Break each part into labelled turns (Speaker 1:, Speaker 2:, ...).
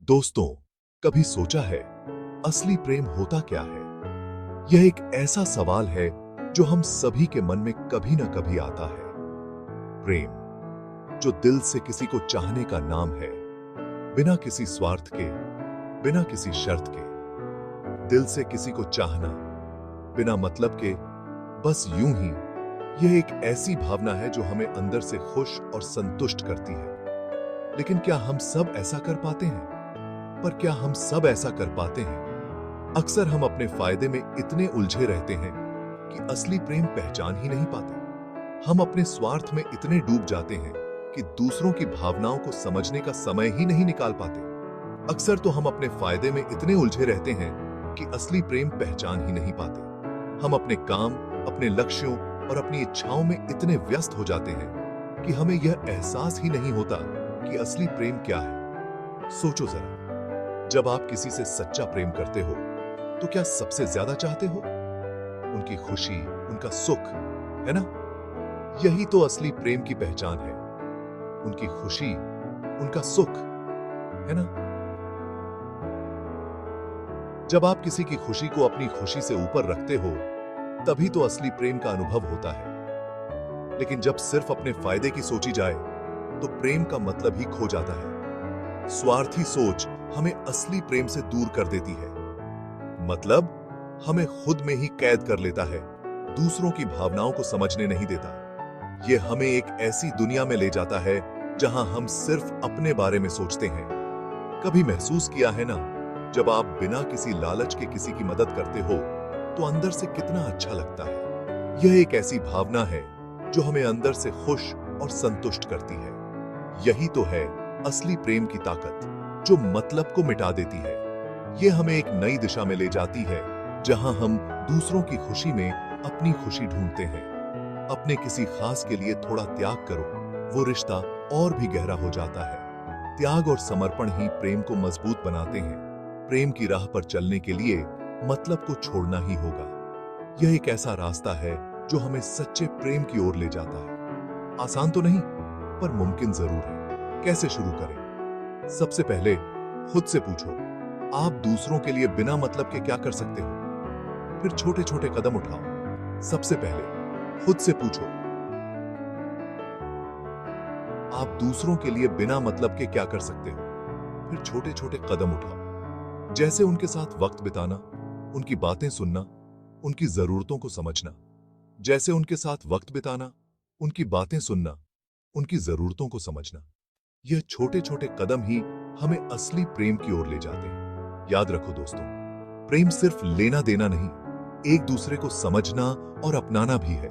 Speaker 1: दोस्तों, कभी सोचा है असली प्रेम होता क्या है? यह एक ऐसा सवाल है जो हम सभी के मन में कभी ना कभी आता है। प्रेम, जो दिल से किसी को चाहने का नाम है, बिना किसी स्वार्थ के, बिना किसी शर्त के। दिल से किसी को चाहना, बिना मतलब के, बस यूं ही। यह एक ऐसी भावना है जो हमें अंदर से खुश और संतुष्ट करती है। लेकिन क्या हम सब ऐसा कर पाते हैं? पर क्या हम सब ऐसा कर पाते हैं? अक्सर हम अपने फायदे में इतने उलझे रहते हैं कि असली प्रेम पहचान ही नहीं पाते। हम अपने स्वार्थ में इतने डूब जाते हैं कि दूसरों की भावनाओं को समझने का समय ही नहीं निकाल पाते। अक्सर तो हम अपने फायदे में इतने उलझे रहते हैं कि असली प्रेम पहचान ही नहीं पाते। हम अपने काम, अपने लक्ष्यों और अपनी इच्छाओं में इतने व्यस्त हो जाते हैं कि हमें यह एहसास ही नहीं होता कि असली प्रेम क्या है। सोचो जरा, जब आप किसी से सच्चा प्रेम करते हो तो क्या सबसे ज्यादा चाहते हो? उनकी खुशी, उनका सुख, है ना? यही तो असली प्रेम की पहचान है। उनकी खुशी, उनका सुख, है ना? जब आप किसी की खुशी को अपनी खुशी से ऊपर रखते हो, तभी तो असली प्रेम का अनुभव होता है। लेकिन जब सिर्फ अपने फायदे की सोची जाए, तो प्रेम का मतलब ही खो जाता है। स्वार्थी सोच हमें असली प्रेम से दूर कर देती है। मतलब हमें खुद में ही कैद कर लेता है, दूसरों की भावनाओं को समझने नहीं देता। यह हमें एक ऐसी दुनिया में ले जाता है जहां हम सिर्फ अपने बारे में सोचते हैं। कभी महसूस किया है ना, जब आप बिना किसी लालच के किसी की मदद करते हो तो अंदर से कितना अच्छा लगता है। यह एक ऐसी भावना है जो हमें अंदर से खुश और संतुष्ट करती है। यही तो है असली प्रेम की ताकत, जो मतलब को मिटा देती है। यह हमें एक नई दिशा में ले जाती है जहां हम दूसरों की खुशी में अपनी खुशी ढूंढते हैं। अपने किसी खास के लिए थोड़ा त्याग करो, वो रिश्ता और भी गहरा हो जाता है। त्याग और समर्पण ही प्रेम को मजबूत बनाते हैं। प्रेम की राह पर चलने के लिए मतलब को छोड़ना ही होगा। यह एक ऐसा रास्ता है जो हमें सच्चे प्रेम की ओर ले जाता है। आसान तो नहीं, पर मुमकिन जरूर है। कैसे शुरू करें? सबसे पहले खुद से पूछो, आप दूसरों के लिए बिना मतलब के क्या कर सकते हो? फिर छोटे छोटे कदम उठाओ। सबसे पहले खुद से पूछो, आप दूसरों के लिए बिना मतलब के क्या कर सकते हो? फिर छोटे छोटे कदम उठाओ, जैसे उनके साथ वक्त बिताना, उनकी बातें सुनना, उनकी जरूरतों को समझना। जैसे उनके साथ वक्त बिताना, उनकी बातें सुनना, उनकी जरूरतों को समझना। यह छोटे छोटे कदम ही हमें असली प्रेम की ओर ले जाते हैं। याद रखो दोस्तों, प्रेम सिर्फ लेना देना नहीं, एक दूसरे को समझना और अपनाना भी है।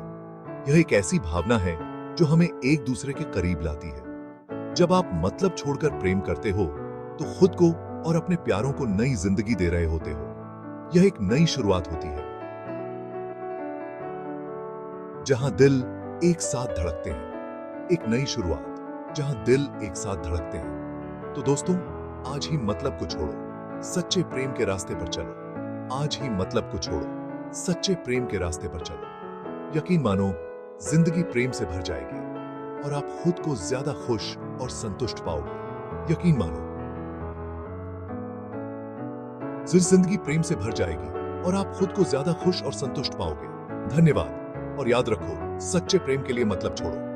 Speaker 1: यह एक ऐसी भावना है जो हमें एक दूसरे के करीब लाती है। जब आप मतलब छोड़कर प्रेम करते हो तो खुद को और अपने प्यारों को नई जिंदगी दे रहे होते हो। यह एक नई शुरुआत होती है जहां दिल एक साथ धड़कते हैं। एक नई शुरुआत जहां दिल एक साथ धड़कते हैं। तो दोस्तों, आज ही मतलब को छोड़ो, सच्चे प्रेम के रास्ते पर चलो। आज ही मतलब को छोड़ो, सच्चे प्रेम के रास्ते पर चलो। यकीन मानो, जिंदगी प्रेम से भर जाएगी और आप खुद को ज्यादा खुश और संतुष्ट पाओगे। यकीन मानो, जिंदगी प्रेम से भर जाएगी और आप खुद को ज्यादा खुश और संतुष्ट पाओगे। धन्यवाद, और याद रखो, सच्चे प्रेम के लिए मतलब छोड़ो।